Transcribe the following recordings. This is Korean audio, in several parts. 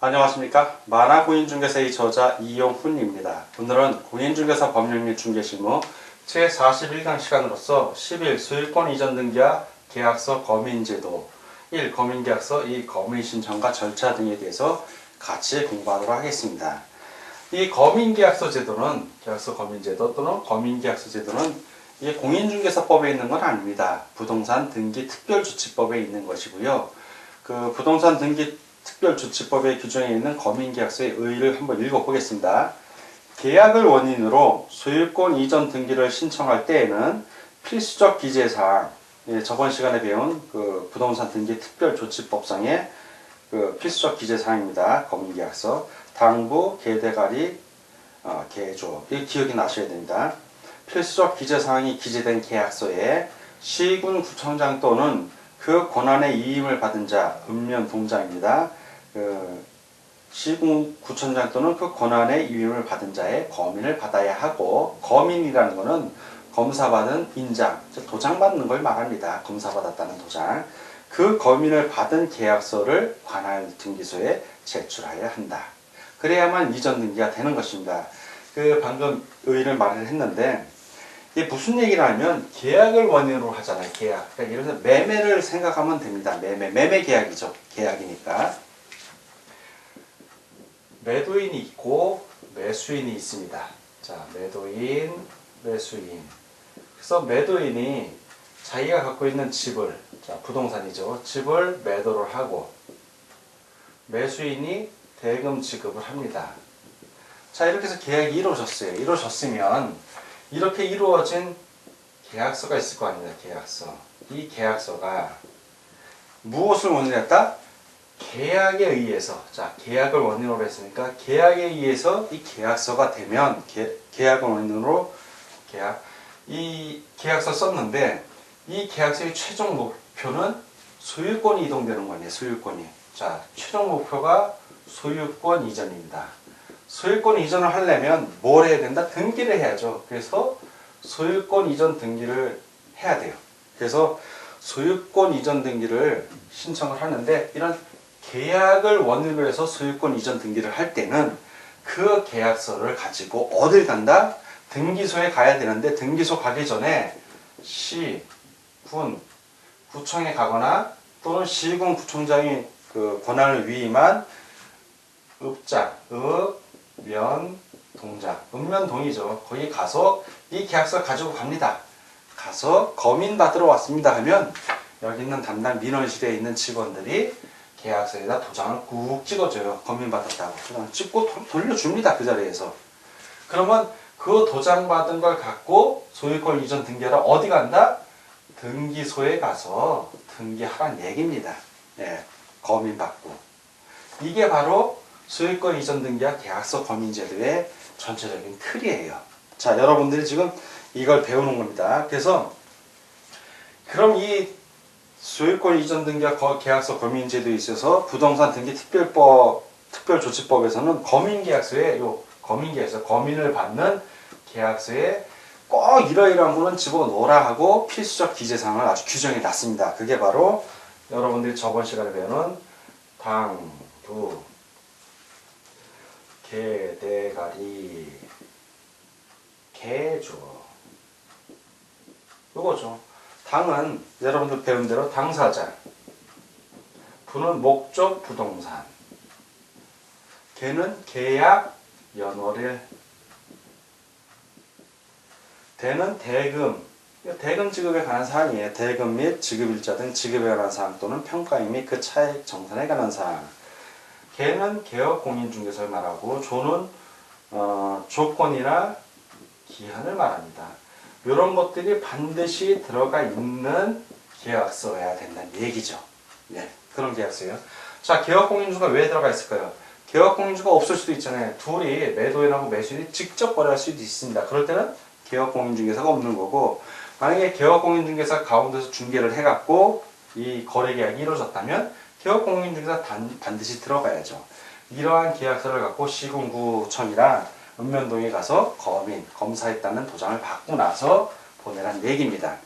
안녕하십니까. 만화공인중개사의 저자 이용훈입니다. 오늘은 공인중개사 법률 중개실무 제41강 시간으로서 10일 소유권 이전 등기와 계약서 검인제도 1. 검인계약서 2. 검인신청과 절차 등에 대해서 같이 공부하도록 하겠습니다. 이 검인계약서 제도는 계약서 검인제도 또는 검인계약서 제도는 이게 공인중개사법에 있는 건 아닙니다. 부동산 등기 특별조치법에 있는 것이고요. 그 부동산 등기 특별조치법의 규정에 있는 검인계약서의 의의를 한번 읽어보겠습니다. 계약을 원인으로 소유권 이전 등기를 신청할 때에는 필수적 기재사항, 저번 시간에 배운 그 부동산 등기 특별조치법상의 그 필수적 기재사항입니다. 검인계약서, 당부, 계대가리, 계조, 이 기억이 나셔야 됩니다. 필수적 기재사항이 기재된 계약서에 시군구청장 또는 그 권한의 이임을 받은 자, 읍면 동장입니다. 시군구청장 또는 그 권한의 이임을 받은 자의 검인을 받아야 하고, 검인이라는 것은 검사받은 인장, 즉 도장받는 걸 말합니다. 검사받았다는 도장. 그 검인을 받은 계약서를 관할 등기소에 제출하여야 한다. 그래야만 이전 등기가 되는 것입니다. 방금 의의를 말을 했는데, 이게 무슨 얘기를 하면 계약을 원인으로 하잖아요. 계약. 그러니까 예를 들어서 매매를 생각하면 됩니다. 매매 계약이죠. 계약이니까. 매도인이 있고 매수인이 있습니다. 자, 매도인, 매수인. 그래서 매도인이 자기가 갖고 있는 집을, 자, 부동산이죠. 집을 매도를 하고 매수인이 대금 지급을 합니다. 자, 이렇게 해서 계약이 이루어졌어요. 이루어졌으면 이렇게 이루어진 계약서가 있을 거 아닙니까? 계약서. 이 계약서가 무엇을 원인으로 했다? 계약에 의해서. 자, 계약을 원인으로 했으니까 계약에 의해서 이 계약서가 되면 계약을 원인으로 이 계약서 썼는데 이 계약서의 최종 목표는 소유권이 이동되는 거네요. 소유권이. 자, 최종 목표가 소유권 이전입니다. 소유권 이전을 하려면 뭘 해야 된다? 등기를 해야죠. 그래서 소유권 이전 등기를 해야 돼요. 그래서 소유권 이전 등기를 신청을 하는데, 이런 계약을 원인으로 해서 소유권 이전 등기를 할 때는 그 계약서를 가지고 어딜 간다? 등기소에 가야 되는데, 등기소 가기 전에 시, 군, 구청에 가거나 또는 시군 구청장이 그 권한을 위임한 읍장, 읍면 동장, 읍면동이죠. 거기 가서 이 계약서 가지고 갑니다. 가서 검인 받으러 왔습니다 하면 여기 있는 담당 민원실에 있는 직원들이 계약서에다 도장을 꾹 찍어줘요. 검인 받았다고. 도장 찍고 돌려줍니다. 그 자리에서. 그러면 그 도장 받은 걸 갖고 소유권 이전 등기하러 어디 간다? 등기소에 가서 등기하라는 얘기입니다. 예, 검인 받고. 이게 바로 소유권 이전 등기와 계약서 검인제도의 전체적인 틀이에요. 자, 여러분들이 지금 이걸 배우는 겁니다. 그래서 그럼 이 소유권 이전 등기와 계약서 검인제도에 있어서 부동산 등기 특별조치법에서는 검인계약서에 검인계약서, 검인을 받는 계약서에 꼭 이러이러한 거는 집어넣으라 하고 필수적 기재사항을 아주 규정해 놨습니다. 그게 바로 여러분들이 저번 시간에 배우는 당부, 계대가리, 계조, 이거죠. 당은 여러분들 배운 대로 당사자, 부는 목적 부동산, 계는 계약 연월일, 대는 대금, 대금 지급에 관한 사항이에요. 대금 및 지급일자 등 지급에 관한 사항 또는 평가임 및 그 차액 정산에 관한 사항. 계는 개업공인중개사를 말하고, 조는 조건이나 기한을 말합니다. 이런 것들이 반드시 들어가 있는 계약서여야 된다는 얘기죠. 네, 그런 계약서예요. 자, 개업공인중개사가 왜 들어가 있을까요? 개업공인중개사가 없을 수도 있잖아요. 둘이 매도인하고 매수인이 직접 거래할 수도 있습니다. 그럴 때는 개업공인중개사가 없는 거고, 만약에 개업공인중개사 가운데서 중개를 해갖고 이 거래계약이 이루어졌다면 개업공인중개사 반드시 들어가야죠. 이러한 계약서를 갖고 시군구청이랑 읍면동에 가서 검사했다는 도장을 받고 나서 보내란 얘기입니다.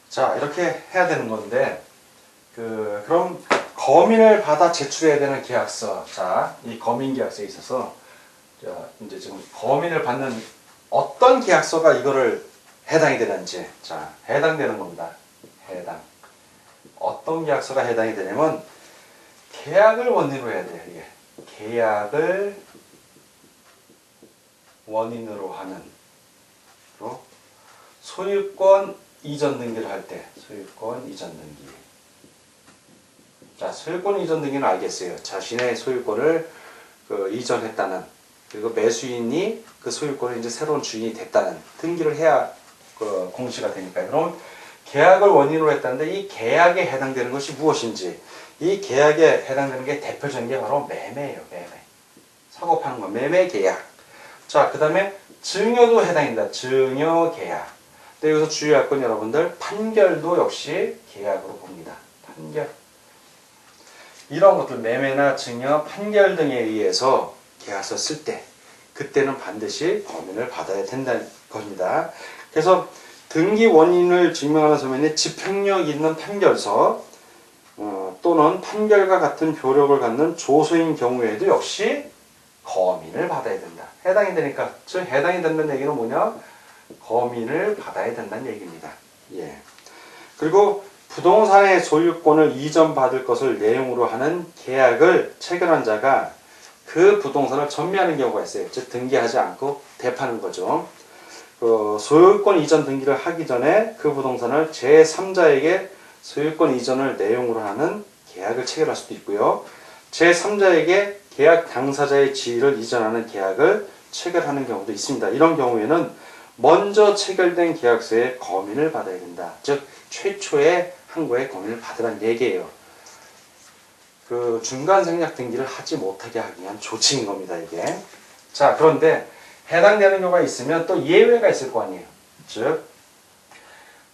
자, 이렇게 해야 되는 건데, 그럼 거민을 받아 제출해야 되는 계약서. 자, 이 거민 계약서에 있어서 자, 이제 지금 거민을 받는 어떤 계약서가 이거를 해당이 되는지. 자, 해당되는 겁니다. 해당. 어떤 계약서가 해당이 되냐면 계약을 원인으로 해야 돼요. 이게 계약을 원인으로 하는 소유권 이전 등기를 할 때 소유권 이전 등기. 자, 소유권 이전 등기는 알겠어요. 자신의 소유권을 이전했다는, 그리고 매수인이 그 소유권을 이제 새로운 주인이 됐다는 등기를 해야 공시가 되니까요. 그럼 계약을 원인으로 했다는데 이 계약에 해당되는 것이 무엇인지, 이 계약에 해당되는 게 대표적인 게 바로 매매예요. 매매. 사고 파는 거 매매 계약. 자, 그 다음에 증여도 해당입니다. 증여 계약. 근데 여기서 주의할 건 여러분들 판결도 역시 계약으로 봅니다. 판결. 이런 것들 매매나 증여, 판결 등에 의해서 계약서 쓸 때 그때는 반드시 거민을 받아야 된다는 겁니다. 그래서 등기 원인을 증명하는 서면에 집행력 있는 판결서 또는 판결과 같은 효력을 갖는 조서인 경우에도 역시 거민을 받아야 된다. 해당이 되니까, 즉 해당이 된다는 얘기는 뭐냐? 거민을 받아야 된다는 얘기입니다. 예. 그리고 부동산의 소유권을 이전받을 것을 내용으로 하는 계약을 체결한 자가 그 부동산을 전매하는 경우가 있어요. 즉 등기하지 않고 대파는 거죠. 소유권 이전 등기를 하기 전에 그 부동산을 제3자에게 소유권 이전을 내용으로 하는 계약을 체결할 수도 있고요. 제3자에게 계약 당사자의 지위를 이전하는 계약을 체결하는 경우도 있습니다. 이런 경우에는 먼저 체결된 계약서에 거민을 받아야 된다. 즉 최초의 항고에 거민을 받으라는 얘기예요. 중간 생략 등기를 하지 못하게 하기 위한 조치인 겁니다, 이게. 자, 그런데 해당되는 경우가 있으면 또 예외가 있을 거 아니에요. 즉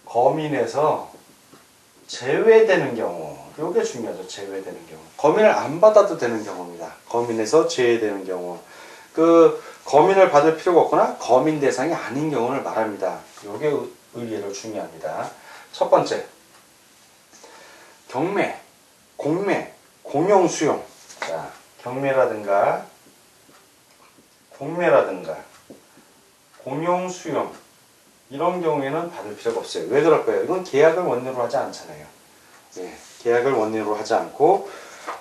거민에서 제외되는 경우, 이게 중요하죠. 제외되는 경우. 거민을 안 받아도 되는 경우입니다. 거민에서 제외되는 경우. 거민을 받을 필요가 없거나 거민 대상이 아닌 경우를 말합니다. 이게 의례로 중요합니다. 첫 번째, 경매, 공매, 공용수용. 자, 경매라든가 공매라든가 공용수용 이런 경우에는 받을 필요가 없어요. 왜 그럴까요? 이건 계약을 원인으로 하지 않잖아요. 예, 계약을 원인으로 하지 않고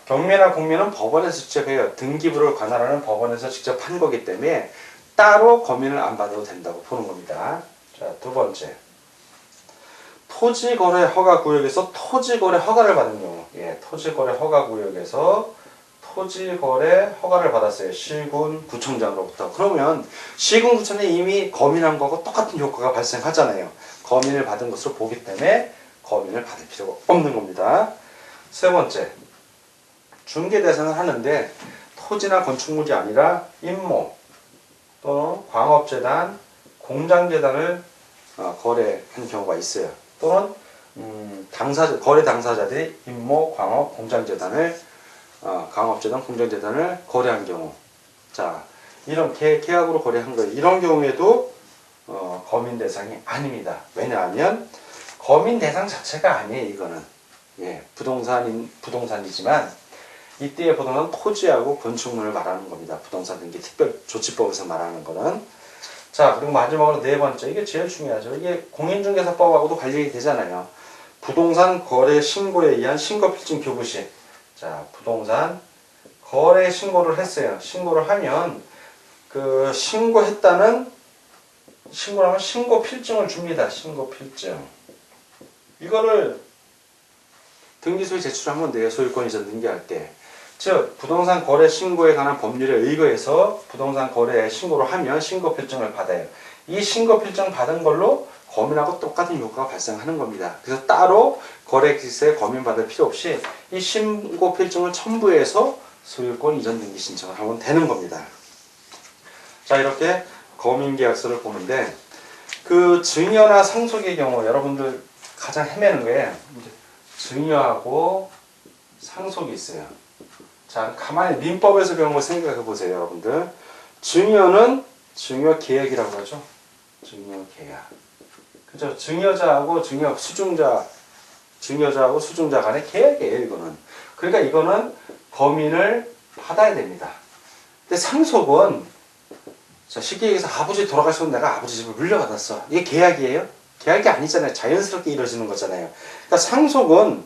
경매나 공매는 법원에서 직접 해요. 등기부를 관할하는 법원에서 직접 한 거기 때문에 따로 거민을 안 받아도 된다고 보는 겁니다. 자, 두 번째, 토지거래 허가구역에서 토지거래 허가를 받은 경우. 예, 토지거래 허가구역에서 토지거래 허가를 받았어요. 시군 구청장으로부터. 그러면 시군 구청장이 이미 거민한 거하고 똑같은 효과가 발생하잖아요. 거민을 받은 것으로 보기 때문에 거민을 받을 필요가 없는 겁니다. 세 번째, 중개 대상을 하는데 토지나 건축물이 아니라 임모 또는 광업재단, 공장재단을 거래한 경우가 있어요. 또는 거래 당사자들이 임모, 광업, 공장재단을 광업재단, 공장재단을 거래한 경우. 자, 이런 계약으로 거래한 거예요. 이런 경우에도 거민 대상이 아닙니다. 왜냐하면 거민 대상 자체가 아니에요. 이거는 예, 부동산이지만 이때의 부동산은 토지하고 건축물을 말하는 겁니다. 부동산 등기 특별조치법에서 말하는 거는. 자, 그리고 마지막으로 네 번째, 이게 제일 중요하죠. 이게 공인중개사법하고도 관련이 되잖아요. 부동산 거래 신고에 의한 신고필증 교부시. 자, 부동산 거래 신고를 했어요. 신고를 하면 신고를 하면 신고필증을 줍니다. 신고필증. 이거를 등기소에 제출하면 돼요. 소유권 이전 등기할 때. 즉 부동산 거래 신고에 관한 법률에 의거해서 부동산 거래 신고를 하면 신고필증을 받아요. 이 신고필증 받은 걸로 거민하고 똑같은 효과가 발생하는 겁니다. 그래서 따로 거래기세에 거민받을 필요 없이 이 신고필증을 첨부해서 소유권 이전 등기 신청을 하면 되는 겁니다. 자, 이렇게 거민계약서를 보는데 증여나 상속의 경우 여러분들 가장 헤매는 게 증여하고 상속이 있어요. 자, 가만히 민법에서 배운 거 생각해 보세요, 여러분들. 증여는 증여 계약이라고 하죠. 증여 계약. 그죠? 증여자하고 증여자하고 수중자 간의 계약이에요, 이거는. 그러니까 이거는 거민을 받아야 됩니다. 근데 상속은 자, 쉽게 얘기해서 아버지 돌아가시면 내가 아버지 집을 물려받았어. 이게 계약이에요? 계약이 아니잖아요. 자연스럽게 이루어지는 거잖아요. 그러니까 상속은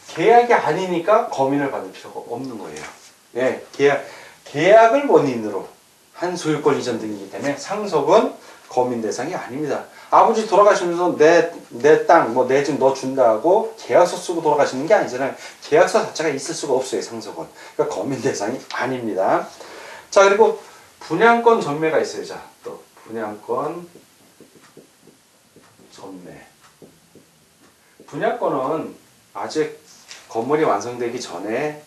계약이 아니니까 거민을 받을 필요가 없는 거예요. 예, 계약을 원인으로 한 소유권 이전 등이기 때문에 상속은 거민 대상이 아닙니다. 아버지 돌아가시면서 내 땅, 뭐 내 집 너 준다고 계약서 쓰고 돌아가시는 게 아니잖아요. 계약서 자체가 있을 수가 없어요, 상속은. 그러니까 거민 대상이 아닙니다. 자, 그리고 분양권 전매가 있어요. 자, 또 분양권 전매. 분양권은 아직 건물이 완성되기 전에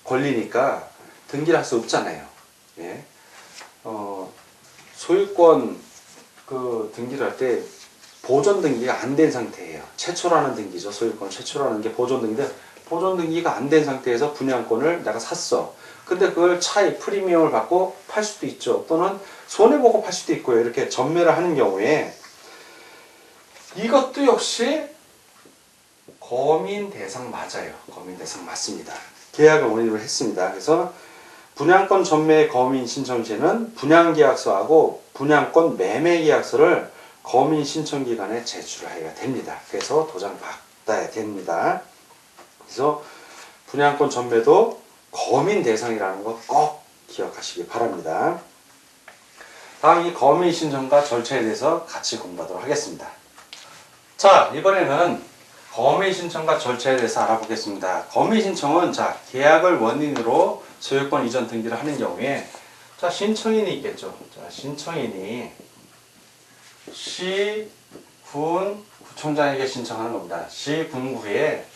권리니까 등기를 할 수 없잖아요. 예. 소유권 그 등기를 할 때 보존 등기가 안 된 상태예요. 최초라는 등기죠. 소유권 최초라는 게 보존 등기인데 보존 등기가 안 된 상태에서 분양권을 내가 샀어. 근데 그걸 차익 프리미엄을 받고 팔 수도 있죠. 또는 손해보고 팔 수도 있고요. 이렇게 전매를 하는 경우에 이것도 역시 거민 대상 맞아요. 거민 대상 맞습니다. 계약을 원인으로 했습니다. 그래서 분양권 전매 거민 신청 시에는 분양계약서하고 분양권 매매계약서를 거민 신청 기간에 제출해야 됩니다. 그래서 도장 받아야 됩니다. 그래서 분양권 전매도 거민 대상이라는 거 꼭 기억하시기 바랍니다. 다음 이 거민 신청과 절차에 대해서 같이 공부하도록 하겠습니다. 자, 이번에는 거민 신청과 절차에 대해서 알아보겠습니다. 거민 신청은 자, 계약을 원인으로 소유권 이전 등기를 하는 경우에 자, 신청인이 있겠죠. 자, 신청인이 시, 군, 구청장에게 신청하는 겁니다. 시, 군구에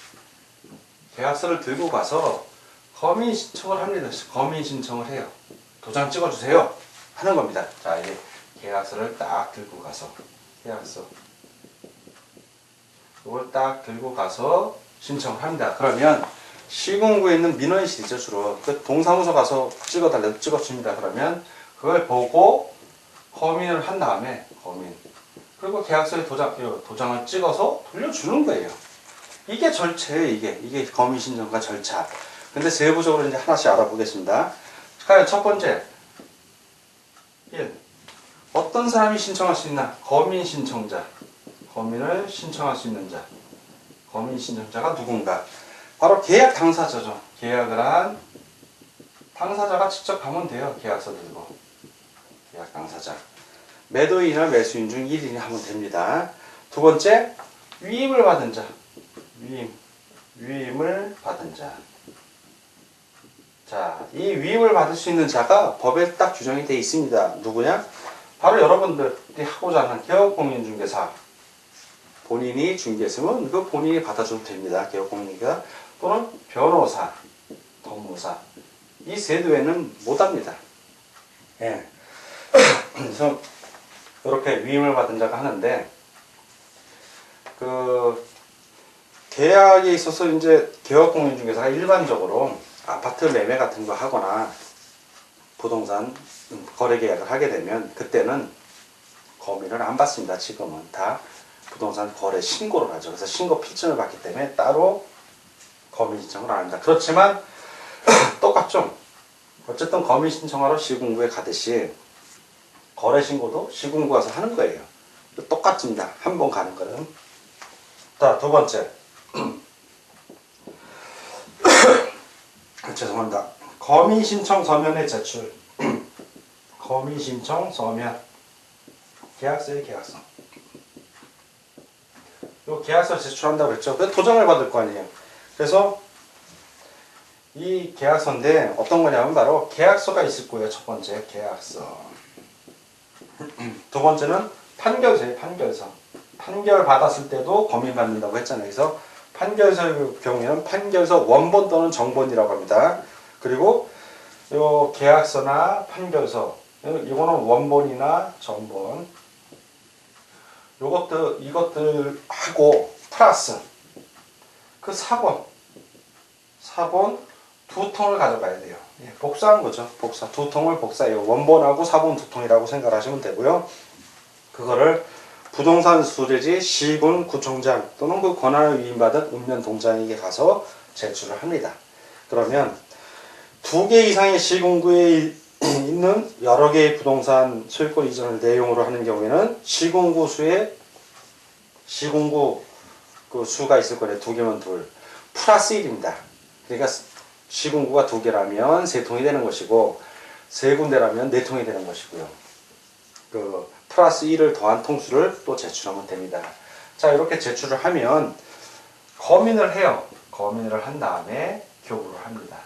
계약서를 들고 가서 거민 신청을 합니다. 거민 신청을 해요. 도장 찍어주세요. 하는 겁니다. 자, 이제 계약서를 딱 들고 가서 계약서 이걸 딱 들고 가서 신청을 합니다. 그러면 시군구에 있는 민원실이죠. 주로 그 동사무소 가서 찍어달래도 찍어줍니다. 그러면 그걸 보고 거민을 한 다음에 거민 그리고 계약서에 도장을 찍어서 돌려주는 거예요. 이게 절차예요. 이게 거민 신청과 절차. 근데 세부적으로 이제 하나씩 알아보겠습니다. 그러니까 첫 번째 1. 어떤 사람이 신청할 수 있나? 거민 신청자. 거민을 신청할 수 있는 자. 거민 신청자가 누군가? 바로 계약 당사자죠. 계약을 한 당사자가 직접 가면 돼요. 계약서 들고. 계약 당사자. 매도인이나 매수인 중 1인이 하면 됩니다. 두 번째, 위임을 받은 자. 위임을 받은 자. 자, 이 위임을 받을 수 있는 자가 법에 딱 규정이 되어 있습니다. 누구냐? 바로 여러분들이 하고자 하는 개업공인중개사. 본인이 중개했으면 그 본인이 받아줘도 됩니다. 개업공인중개사 또는 변호사, 법무사. 이 제도에는 못합니다. 예. 그래서 이렇게 위임을 받은 자가 하는데 그 계약에 있어서 이제 개업공인중개사가 일반적으로 아파트 매매 같은 거 하거나 부동산 거래 계약을 하게 되면 그때는 거민을 안 받습니다. 지금은 다 부동산 거래 신고를 하죠. 그래서 신고 필증을 받기 때문에 따로 거민 신청을 안 합니다. 그렇지만 똑같죠. 어쨌든 거민 신청하러 시군구에 가듯이 거래 신고도 시군구 가서 하는 거예요. 똑같습니다. 한 번 가는 거는. 자, 두 번째. 죄송합니다. 거민 신청 서면의 제출. 거민 신청 서면. 계약서의 계약서. 요 계약서 제출한다고 그랬죠. 그 도장을 받을 거 아니에요. 그래서 이 계약서인데 어떤 거냐면 바로 계약서가 있을 거예요. 첫 번째 계약서. 두 번째는 판결서예요. 판결서. 판결 받았을 때도 거민 받는다고 했잖아요. 그래서 판결서의 경우에는 판결서 원본 또는 정본이라고 합니다. 그리고 요 계약서나 판결서 이거는 원본이나 정본 이것들 하고 플러스 그 사본 두 통을 가져가야 돼요. 예, 복사한 거죠. 복사 두 통을 복사해요. 원본하고 사본 두 통이라고 생각하시면 되고요. 그거를 부동산 수재지 시군 구청장 또는 그 권한을 위임받은 읍면 동장에게 가서 제출을 합니다. 그러면 2개 이상의 시군구에 있는 여러 개의 부동산 소유권 이전을 내용으로 하는 경우에는 시군구 그 수가 있을 거예요. 2개면 2 플러스 1입니다. 그러니까 시군구가 2개라면 3통이 되는 것이고 3군데라면 4통이 되는 것이고요. 그 플러스 1을 더한 통수를 또 제출하면 됩니다. 자, 이렇게 제출을 하면 검인을 해요. 검인을 한 다음에 교부를 합니다.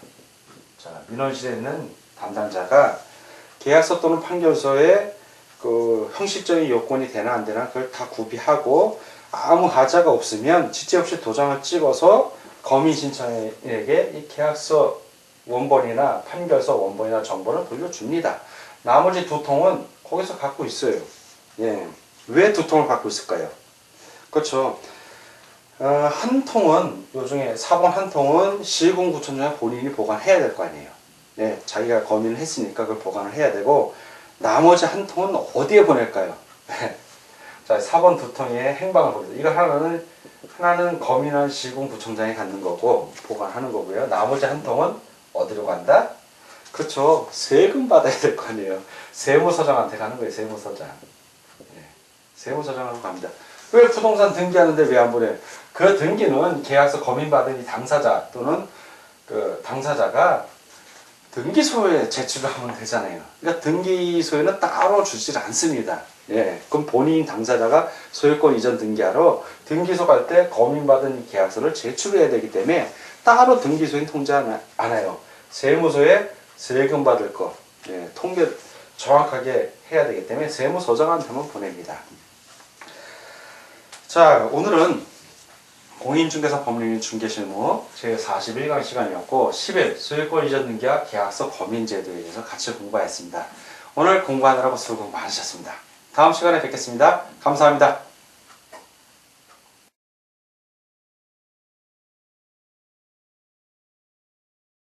자, 민원실에 있는 담당자가 계약서 또는 판결서에 그 형식적인 요건이 되나 안 되나 그걸 다 구비하고 아무 하자가 없으면 지체 없이 도장을 찍어서 검인 신청에게 이 계약서 원본이나 판결서 원본이나 정본을 돌려줍니다. 나머지 2통은 거기서 갖고 있어요. 예. 왜 2통을 갖고 있을까요? 그렇죠. 한 통은, 요 중에 4번 한 통은 시군구청장이 본인이 보관해야 될 거 아니에요. 예, 자기가 검인을 했으니까 그걸 보관을 해야 되고, 나머지 한 통은 어디에 보낼까요? 자, 4번 2통에 행방을 보냅니다. 이거 하나는 검인한 시군구청장이 갖는 거고, 보관하는 거고요. 나머지 한 통은 어디로 간다? 그렇죠. 세금 받아야 될 거 아니에요. 세무서장한테 가는 거예요, 세무서장. 예, 세무서장으로 갑니다. 왜 부동산 등기하는데 왜 안 보내요? 그 등기는 계약서 검인받은 이 당사자 또는 그 당사자가 등기소에 제출하면 되잖아요. 그러니까 등기소에는 따로 주질 않습니다. 예, 그럼 본인 당사자가 소유권 이전 등기하러 등기소 갈 때 검인받은 계약서를 제출해야 되기 때문에 따로 등기소에 통지하지 않아요. 세무소에 세금 받을 거, 예, 통계 정확하게 해야 되기 때문에 세무서장한테만 보냅니다. 자, 오늘은 공인중개사 법률인 중개실무 제41강 시간이었고 10일 소유권 이전 등기와 계약서 검인 제도에 대해서 같이 공부하였습니다. 오늘 공부하느라고 수고 많으셨습니다. 다음 시간에 뵙겠습니다. 감사합니다.